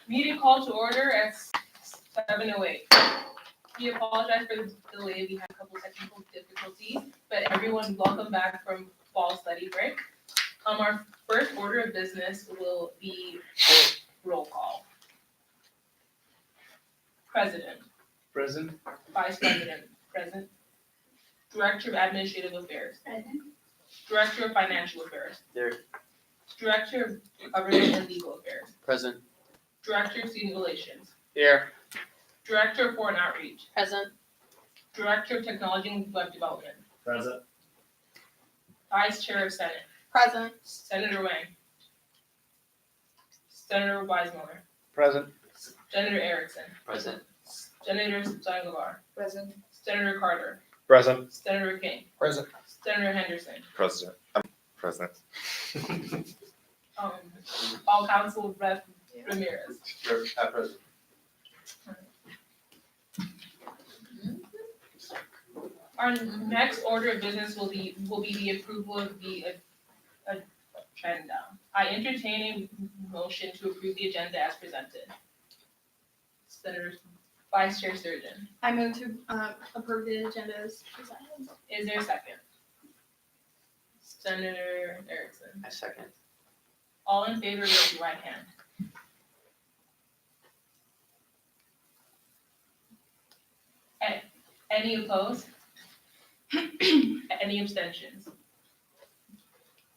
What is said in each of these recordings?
Meeting call to order at 7:08. We apologize for the delay. We had a couple technical difficulties, but everyone, welcome back from fall study break. Our first order of business will be roll call. President. Present. Vice President. Present. Director of Administrative Affairs. Present. Director of Financial Affairs. There. Director of Government and Legal Affairs. Present. Director of Student Relations. Here. Director of Foreign Outreach. Present. Director of Technology and Web Development. Present. Vice Chair of Senate. Present. Senator Wang. Senator Weismuller. Present. Senator Erickson. Present. Senator Sangovar. Present. Senator Carter. Present. Senator King. Present. Senator Henderson. President. President. All council rep Ramirez. Present. Our next order of business will be the approval of the agenda. I entertain a motion to approve the agenda as presented. Senator Vice Chair Sturgeon, I move to approve the agenda as presented. is there a second? Senator Erickson, I second. all in favor, raise your right hand. Any opposed? Any abstentions?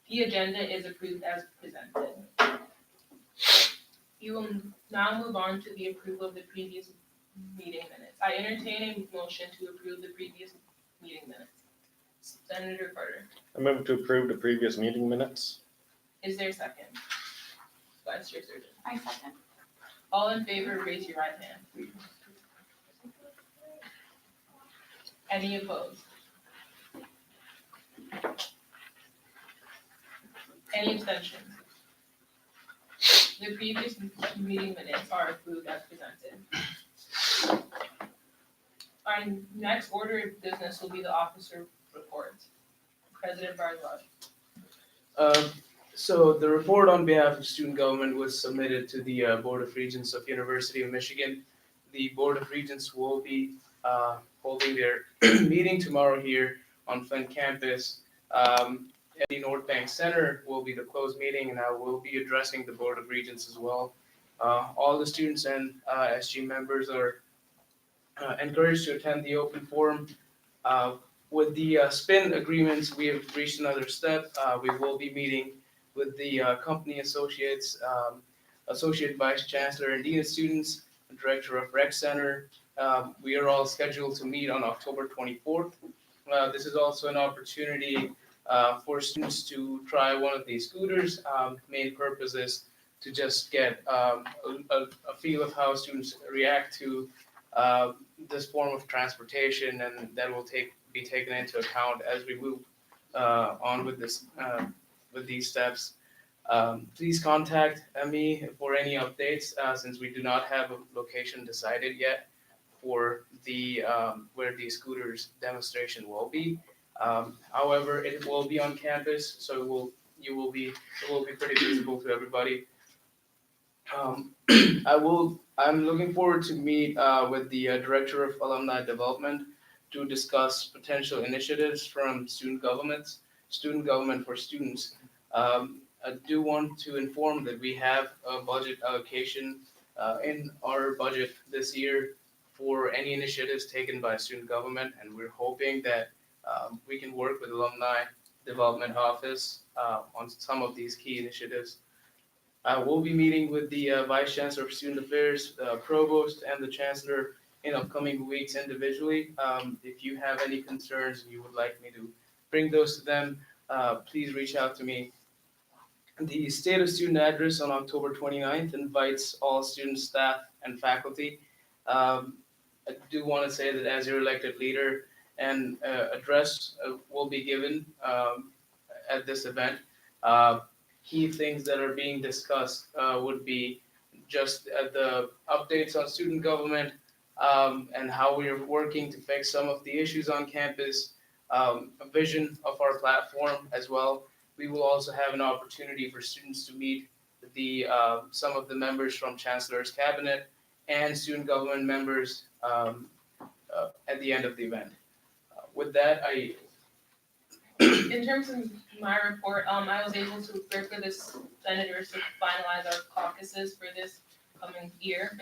The agenda is approved as presented. You will now move on to the approval of the previous meeting minutes. I entertain a motion to approve the previous meeting minutes. Senator Carter, I move to approve the previous meeting minutes. is there a second? Vice Chair Sturgeon, I second. all in favor, raise your right hand. Any opposed? Any abstentions? The previous meeting minutes are approved as presented. Our next order of business will be the officer reports. President Barzal. So the report on behalf of student government was submitted to the Board of Regents of University of Michigan. The Board of Regents will be holding their meeting tomorrow here on Flint campus. At the North Bank Center will be the closed meeting, and I will be addressing the Board of Regents as well. All the students and SG members are encouraged to attend the open forum. With the spin agreements, we have reached another step. We will be meeting with the company associates, associate vice chancellor and dean of students, director of rec center. We are all scheduled to meet on October 24th. This is also an opportunity for students to try one of these scooters. Main purpose is to just get a feel of how students react to this form of transportation, and that will be taken into account as we move on with this with these steps. Please contact me for any updates since we do not have a location decided yet for the where the scooters demonstration will be. However, it will be on campus, so it will be pretty visible to everybody. I'm looking forward to meet with the director of alumni development to discuss potential initiatives from student government for students. I do want to inform that we have a budget allocation in our budget this year for any initiatives taken by student government, and we're hoping that we can work with alumni development office on some of these key initiatives. We'll be meeting with the Vice Chancellor of Student Affairs, Provost, and the Chancellor in upcoming weeks individually. If you have any concerns and you would like me to bring those to them, please reach out to me. The State of Student Address on October 29th invites all students, staff, and faculty. I do want to say that as your elected leader, an address will be given at this event. Key things that are being discussed would be just the updates on student government and how we are working to fix some of the issues on campus, a vision of our platform as well. We will also have an opportunity for students to meet some of the members from Chancellor's Cabinet and student government members at the end of the event. With that, In terms of my report, I was able to work with the senators to finalize our caucuses for this year.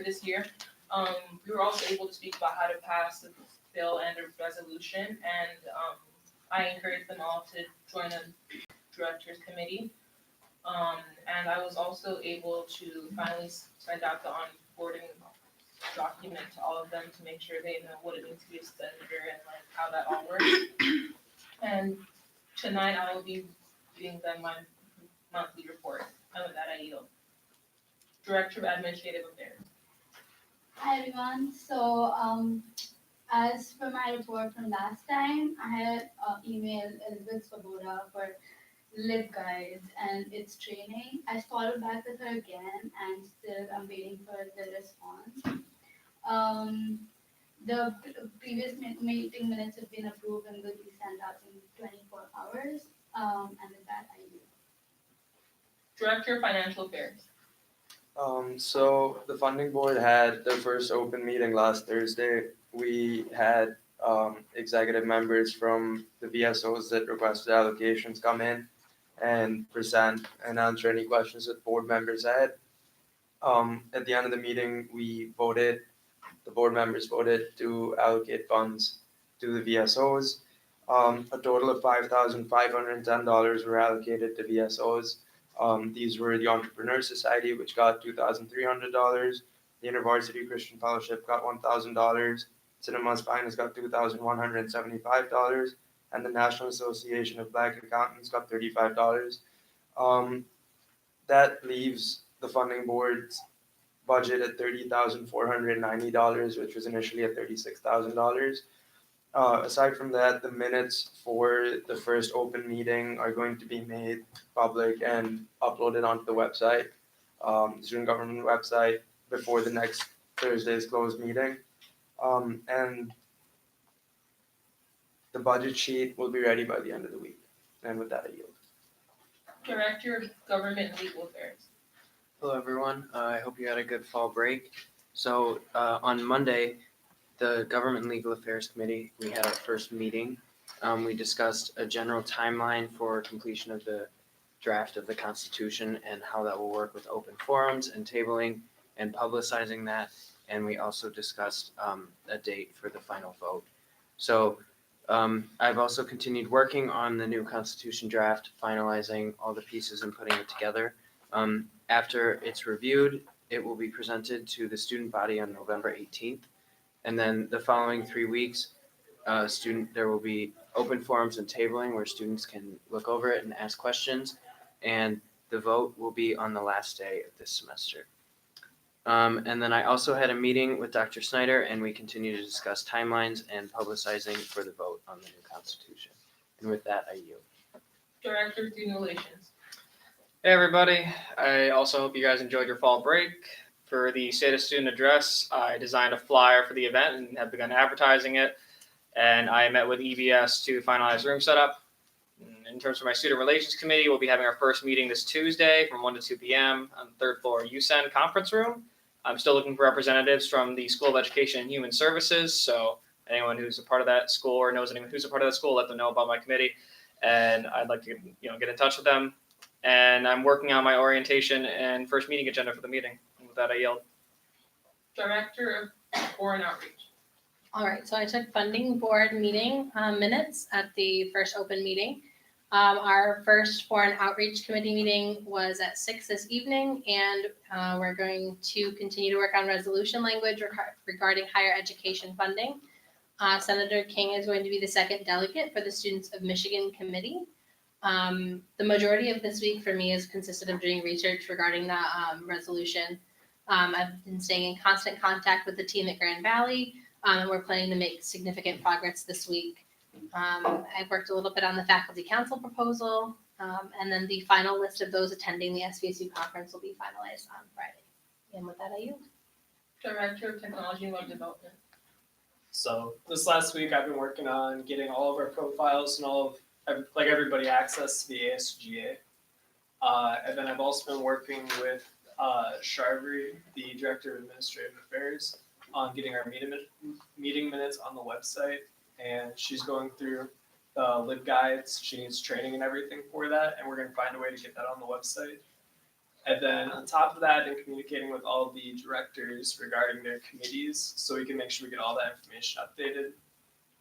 We were also able to speak about how to pass the bill and the resolution, and I encouraged them all to join the directors committee. And I was also able to finally send out the onboarding document to all of them to make sure they know what it means to be a senator and like how that all works. And tonight I will be giving them my monthly report, and with that I yield. Director of Administrative Affairs. Hi everyone. So as for my report from last time, I had emailed Elizabeth Svoboda for Lib Guides and its training. I followed back with her again, and still I'm waiting for the response. The previous meeting minutes have been approved and will be sent out in 24 hours. And with that, I yield. Director of Financial Affairs. So the funding board had their first open meeting last Thursday. We had executive members from the VSOs that requested allocations come in and present and answer any questions that board members had. At the end of the meeting, the board members voted to allocate funds to the VSOs. A total of $5,510 were allocated to VSOs. These were the Entrepreneur Society, which got $2,300. The University Christian Fellowship got $1,000. Cinema's Finest got $2,175, and the National Association of Black Accountants got $35. That leaves the funding board's budget at $30,490, which was initially at $36,000. Aside from that, the minutes for the first open meeting are going to be made public and uploaded onto the website, the student government website, before the next Thursday's closed meeting. And the budget sheet will be ready by the end of the week. And with that, I yield. Director of Government and Legal Affairs. Hello, everyone. I hope you had a good fall break. So on Monday, the Government and Legal Affairs Committee, we had our first meeting. We discussed a general timeline for completion of the draft of the Constitution and how that will work with open forums and tabling and publicizing that. And we also discussed a date for the final vote. So I've also continued working on the new Constitution draft, finalizing all the pieces and putting it together. After it's reviewed, it will be presented to the student body on November 18th. And then the following 3 weeks, there will be open forums and tabling where students can look over it and ask questions. And the vote will be on the last day of this semester. And then I also had a meeting with Dr. Snyder, and we continue to discuss timelines and publicizing for the vote on the new Constitution. And with that, I yield. Director of Student Relations. Hey everybody, I also hope you guys enjoyed your fall break. For the State of Student Address, I designed a flyer for the event and have begun advertising it. And I met with EBS to finalize room setup. In terms of my Student Relations Committee, we'll be having our first meeting this Tuesday from 1 to 2 p.m. on the third floor USEN conference room. I'm still looking for representatives from the School of Education and Human Services. So anyone who's a part of that school or knows anyone who's a part of that school, let them know about my committee. And I'd like to get in touch with them. And I'm working on my orientation and first meeting agenda for the meeting. And with that, I yield. Director of Foreign Outreach. All right, so I took funding board meeting minutes at the first open meeting. Our first foreign outreach committee meeting was at 6 this evening, and we're going to continue to work on resolution language regarding higher education funding. Senator King is going to be the second delegate for the Students of Michigan committee. The majority of this week for me has consisted of doing research regarding the resolution. I've been staying in constant contact with the team at Grand Valley, and we're planning to make significant progress this week. I've worked a little bit on the faculty council proposal, and then the final list of those attending the SVSU conference will be finalized on Friday. And with that, I yield. Director of Technology and Web Development. So this last week, I've been working on getting all of our profiles and all of, like everybody, access to the ASGA. And then I've also been working with Sharvary, the Director of Administrative Affairs, on getting our meeting minutes on the website. And she's going through the LibGuides. She needs training and everything for that, and we're going to find a way to get that on the website. And then on top of that, in communicating with all the directors regarding their committees, so we can make sure we get all that information updated.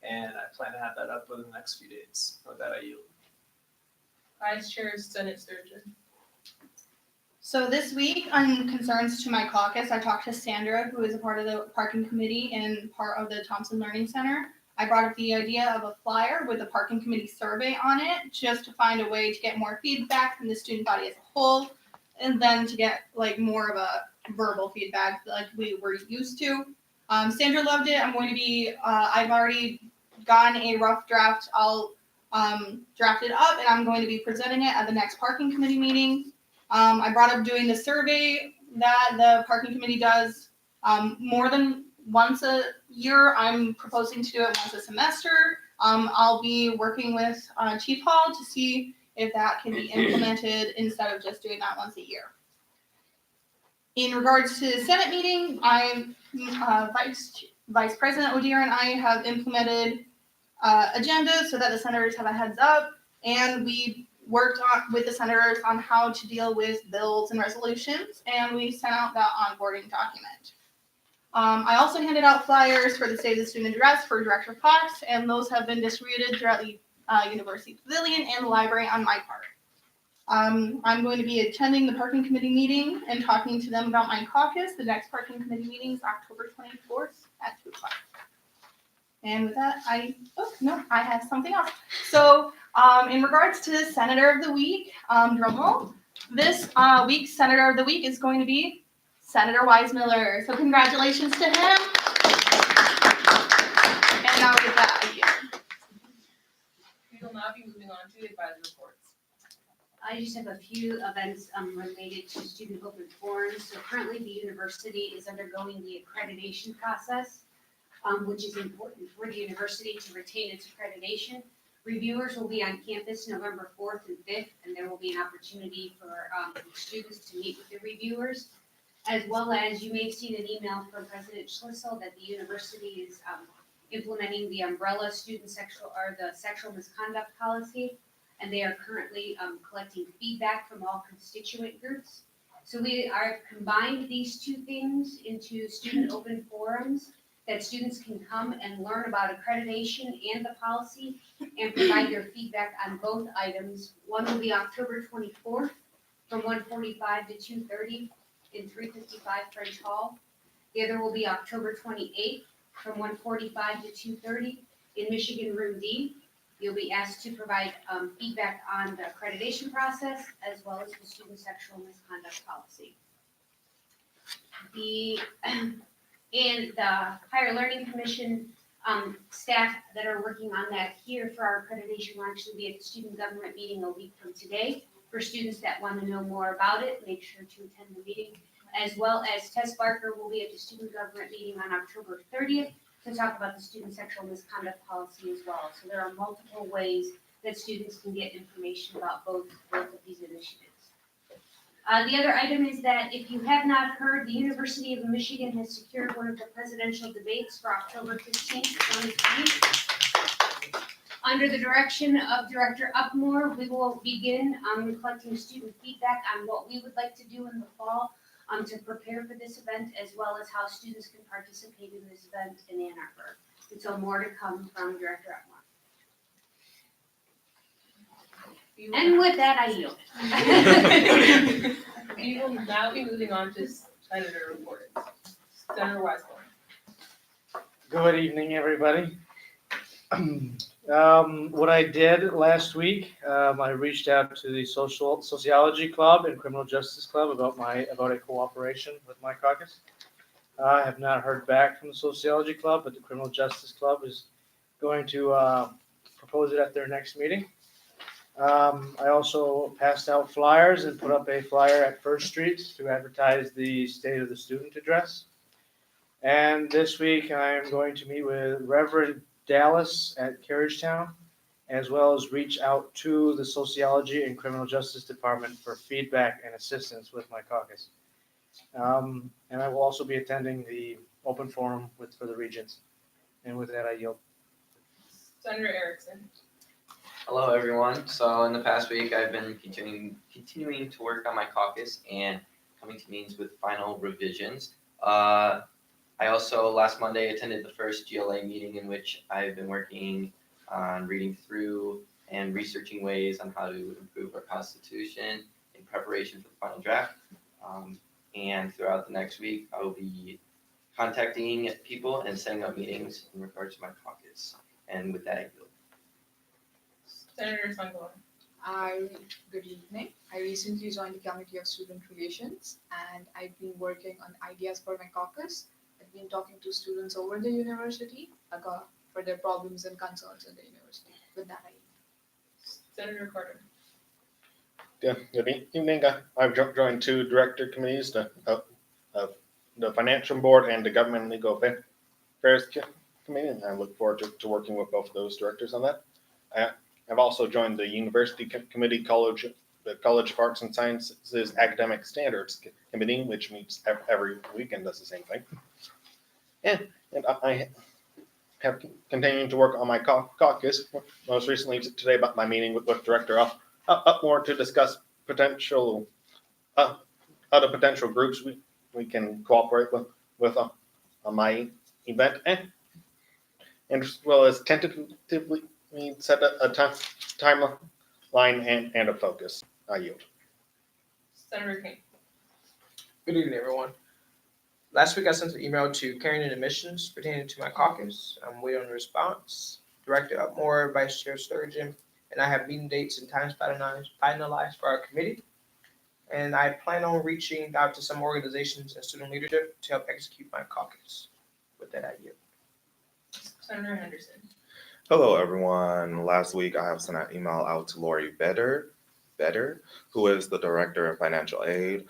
And I plan to have that up within the next few days. With that, I yield. Vice Chair Senate Sturgeon. So this week, on concerns to my caucus, I talked to Sandra, who is a part of the parking committee and part of the Thompson Learning Center. I brought up the idea of a flyer with the parking committee survey on it, just to find a way to get more feedback from the student body as a whole, and then to get like more of a verbal feedback like we were used to. Sandra loved it. I'm going to be, I've already gotten a rough draft. I'll draft it up, and I'm going to be presenting it at the next parking committee meeting. I brought up doing the survey that the parking committee does more than once a year. I'm proposing to do it once a semester. I'll be working with Chief Hall to see if that can be implemented instead of just doing that once a year. In regards to the Senate meeting, Vice President O'Dear and I have implemented agendas so that the senators have a heads up, and we worked with the senators on how to deal with bills and resolutions, and we sent out that onboarding document. I also handed out flyers for the State of the Student Address for Director Fox, and those have been distributed throughout the University Pavilion and the library on my part. I'm going to be attending the parking committee meeting and talking to them about my caucus. The next parking committee meeting is October 24th at 2 o'clock. And with that, I have something else. So in regards to the Senator of the Week, drum roll, this week's Senator of the Week is going to be Senator Weissmiller. So congratulations to him. And now with that, I yield. We will now be moving on to advisor reports. I just have a few events related to student open forums. So currently the university is undergoing the accreditation process, which is important for the university to retain its accreditation. Reviewers will be on campus November 4th and 5th, and there will be an opportunity for students to meet with the reviewers, as well as you may have seen an email from President Schlissel that the university is implementing the umbrella sexual misconduct policy, and they are currently collecting feedback from all constituent groups. So we are combined these two things into student open forums that students can come and learn about accreditation and the policy and provide their feedback on both items. One will be October 24th from 1:45 to 2:30 in 355 French Hall. The other will be October 28th from 1:45 to 2:30 in Michigan Room D. You'll be asked to provide feedback on the accreditation process as well as the student sexual misconduct policy. And the Higher Learning Commission staff that are working on that here for our accreditation will actually be at the student government meeting a week from today. For students that want to know more about it, make sure to attend the meeting. As well as Tess Barker will be at the student government meeting on October 30th to talk about the student sexual misconduct policy as well. So there are multiple ways that students can get information about both of these initiatives. The other item is that if you have not heard, the University of Michigan has secured one of the presidential debates for October 15th, 2020. Under the direction of Director Upmore, we will begin collecting student feedback on what we would like to do in the fall to prepare for this event, as well as how students can participate in this event in Ann Arbor. And so more to come from Director Upmore. And with that, I yield. We will now be moving on to Senator reports. Senator Weissmiller. Good evening, everybody. What I did last week, I reached out to the Sociology Club and Criminal Justice Club about a cooperation with my caucus. I have not heard back from the Sociology Club, but the Criminal Justice Club is going to propose it at their next meeting. I also passed out flyers and put up a flyer at First Street to advertise the State of the Student Address. And this week, I'm going to meet with Reverend Dallas at Carriagetown, as well as reach out to the Sociology and Criminal Justice Department for feedback and assistance with my caucus. And I will also be attending the open forum for the Regents. And with that, I yield. Senator Erickson. Hello, everyone. So in the past week, I've been continuing to work on my caucus and coming to meetings with final revisions. I also last Monday attended the first GLA meeting in which I've been working on reading through and researching ways on how to improve our Constitution in preparation for the final draft. And throughout the next week, I will be contacting people and setting up meetings in regards to my caucus. And with that, I yield. Senator Sangoa. Good evening. I recently joined the Committee of Student Relations and I've been working on ideas for my caucus. I've been talking to students over the university for their problems and concerns in the university. With that, I yield. Senator Carter. Good evening. I've joined two director committees, the Financial Board and the Government and Legal Affairs Committee, and I look forward to working with both of those directors on that. I've also joined the University Committee the College of Arts and Sciences Academic Standards Committee, which meets every week and does the same thing. And I have continued to work on my caucus, most recently today about my meeting with Director Upmore to discuss potential other potential groups we can cooperate with on my event, and as well as tentatively set a timeline and a focus. I yield. Senator King. Good evening, everyone. Last week I sent an email to Carrying and Admissions pertaining to my caucus. I'm waiting on a response. Director Upmore, Vice Chair Sturgeon, and I have meeting dates and times finalized for our committee. And I plan on reaching out to some organizations and student leadership to help execute my caucus. With that, I yield. Senator Henderson. Hello, everyone. Last week, I have sent an email out to Lori Better, who is the Director of Financial Aid.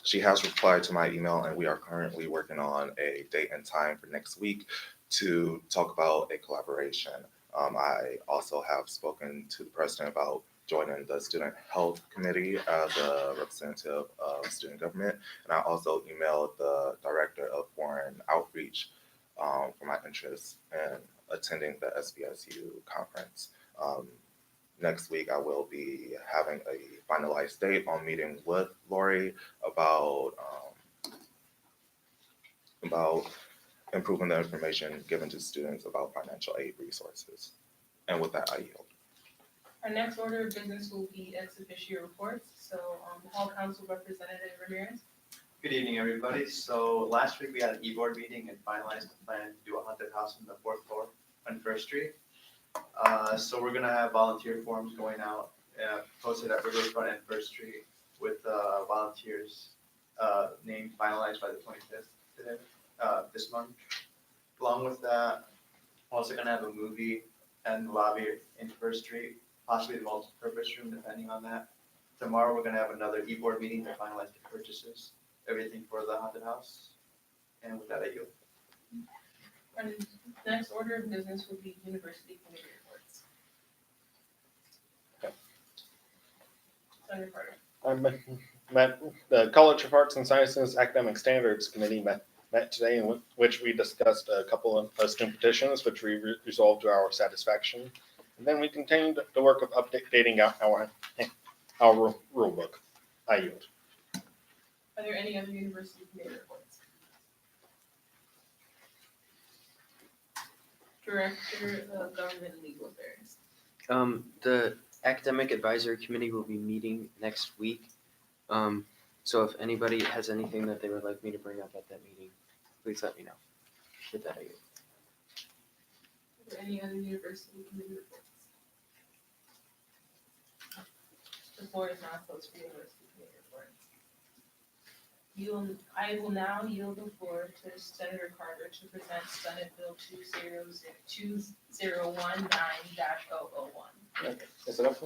She has replied to my email, and we are currently working on a date and time for next week to talk about a collaboration. I also have spoken to the president about joining the Student Health Committee as a representative of student government, and I also emailed the Director of Foreign Outreach for my interest in attending the SBSU conference. Next week, I will be having a finalized date on meeting with Lori about improving the information given to students about financial aid resources. And with that, I yield. Our next order of business will be ex officio reports. So, Hall Council Representative Ramirez. Good evening, everybody. So last week we had an e-board meeting and finalized the plan to do a haunted house on the 4th floor on First Street. So we're gonna have volunteer forms going out, posted at Riverfront and First Street with volunteers named finalized by the 25th today, this month. Along with that, also gonna have a movie in the lobby in First Street, possibly the multi-purpose room, depending on that. Tomorrow, we're gonna have another e-board meeting to finalize the purchases, everything for the haunted house. And with that, I yield. Our next order of business will be university committee reports. Senator Carter. The College of Arts and Sciences Academic Standards Committee met today, in which we discussed a couple of student petitions, which we resolved to our satisfaction. And then we continued the work of updating our rule book. I yield. Are there any other university committee reports? Director of Government and Legal Affairs. The Academic Advisory Committee will be meeting next week. So if anybody has anything that they would like me to bring up at that meeting, please let me know. With that, I yield. Are there any other university committee reports? The floor is now closed for university committee reports. I will now yield the floor to Senator Carter to present Senate Bill 2019-001. Is it up?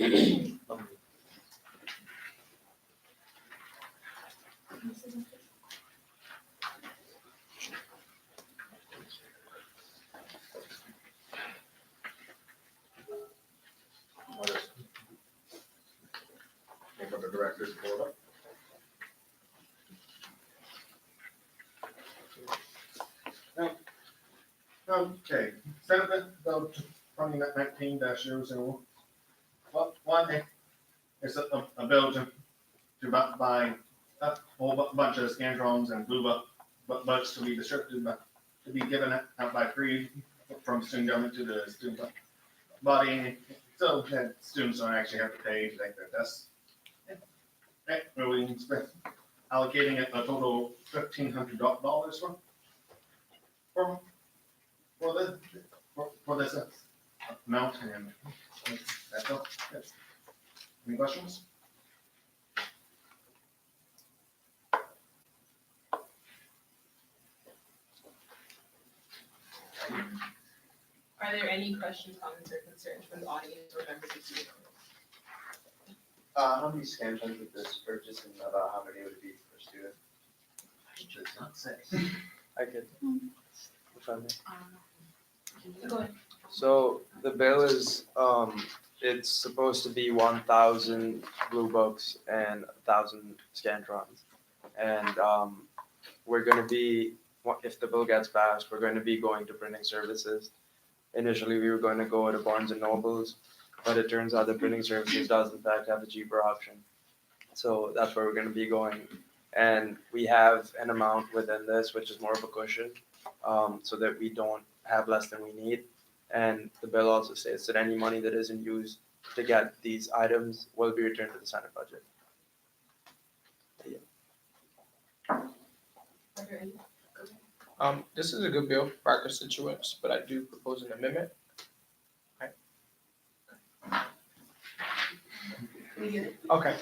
We'll put the director's board up. Okay, Senate Bill 2019-001. Well, one is a bill to buy a whole bunch of Scantron and blue books to be distributed, to be given out by free from student government to the student body, so that students don't actually have to pay to take their tests. We spent allocating a total $1,500 for this amount, and that's all. Yes. Any questions? Are there any questions, comments, or concerns from the audience or members of the How many Scantrons would this purchase and about how many would it be per student? Does not say. I could, if I may. Go ahead. So the bill is, it's supposed to be 1,000 blue books and 1,000 Scantrons. And, we're gonna be, if the bill gets passed, we're going to be going to printing services. Initially, we were going to go to Barnes and Nobles, but it turns out the printing services does in fact have a cheaper option. So that's where we're gonna be going. And we have an amount within this, which is more of a cushion, so that we don't have less than we need. And the bill also states that any money that isn't used to get these items will be returned to the Senate budget. Are there any? This is a good bill for our constituents, but I do propose an amendment. Okay.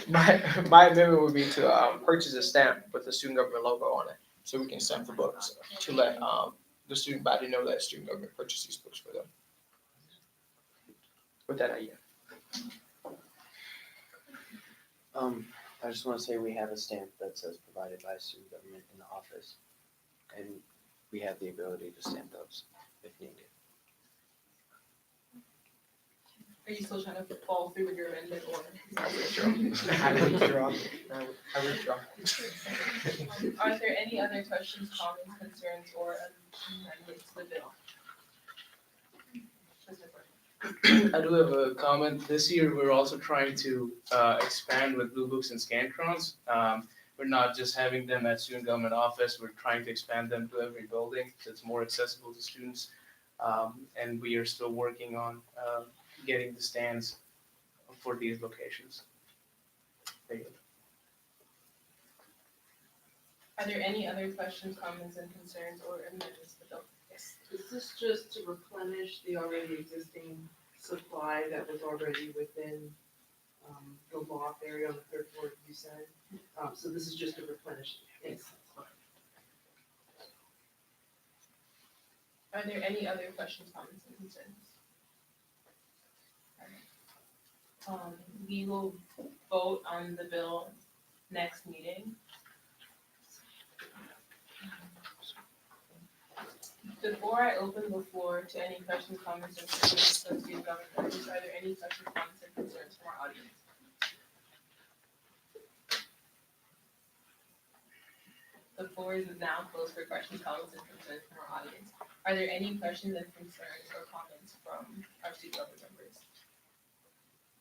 My amendment would be to purchase a stamp with the student government logo on it, so we can stamp the books to let the student body know that student government purchased these books for them. With that idea. I just wanna say we have a stamp that says provided by student government in the office. And we have the ability to stamp those if needed. Are you still trying to follow through with your amendment or? I withdraw. I withdraw. Are there any other questions, comments, concerns, or amendments to the bill? I do have a comment. This year, we're also trying to expand with blue books and Scantrons. We're not just having them at student government office, we're trying to expand them to every building, so it's more accessible to students. And we are still working on getting the stands for these locations. Thank you. Are there any other questions, comments, and concerns, or amendments to the bill? Yes. Is this just to replenish the already existing supply that was already within the loft area on the third floor, you said? So this is just to replenish things. Are there any other questions, comments, and concerns? Alright. We will vote on the bill next meeting. Before I open the floor to any questions, comments, or concerns from student government members, are there any questions, comments, and concerns from our audience? The floor is now closed for questions, comments, and concerns from our audience. Are there any questions and concerns or comments from our student government members?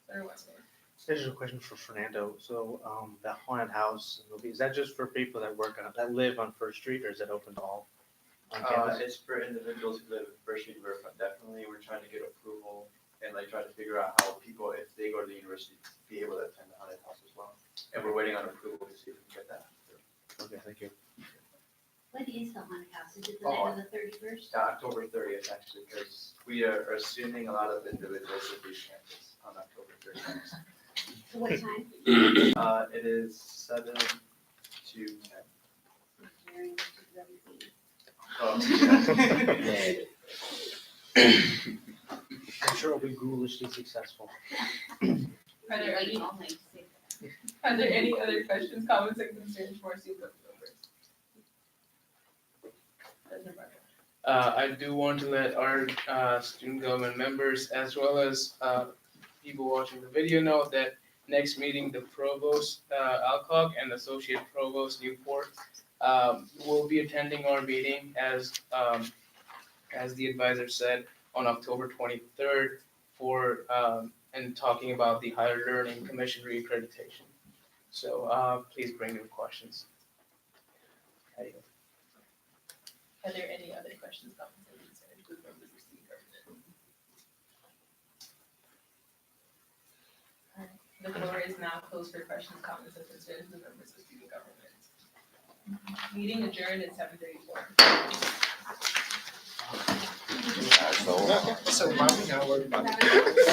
Senator Westman. This is a question for Fernando. So, that haunted house movie, is that just for people that that live on First Street, or is it open to all on campus? It's for individuals who live in First Street Riverfront. Definitely, we're trying to get approval and like try to figure out how people, if they go to the university, be able to attend the haunted house as well. And we're waiting on approval to see if we can get that. Okay, thank you. What is the haunted house? Is it the night of the 31st? October 30th, actually, because we are assuming a lot of individuals will be campus on October 30th. So what time? It is 7 to 10. Oh, yeah. sure it'll be ghoulishly successful. Are there any, are there any other questions, comments, and concerns for our student government members? President Barker. I do want to let our student government members as well as people watching the video know that next meeting, the provost Alcock and associate provost Newport will be attending our meeting as the advisor said on October 23rd for and talking about the Higher Learning Commission reaccreditation. So please bring your questions. Are there any other questions, comments, or concerns with members of student government? Alright, the floor is now closed for questions, comments, and concerns with members of student government. Meeting adjourned at 7:34. So, now we're about to.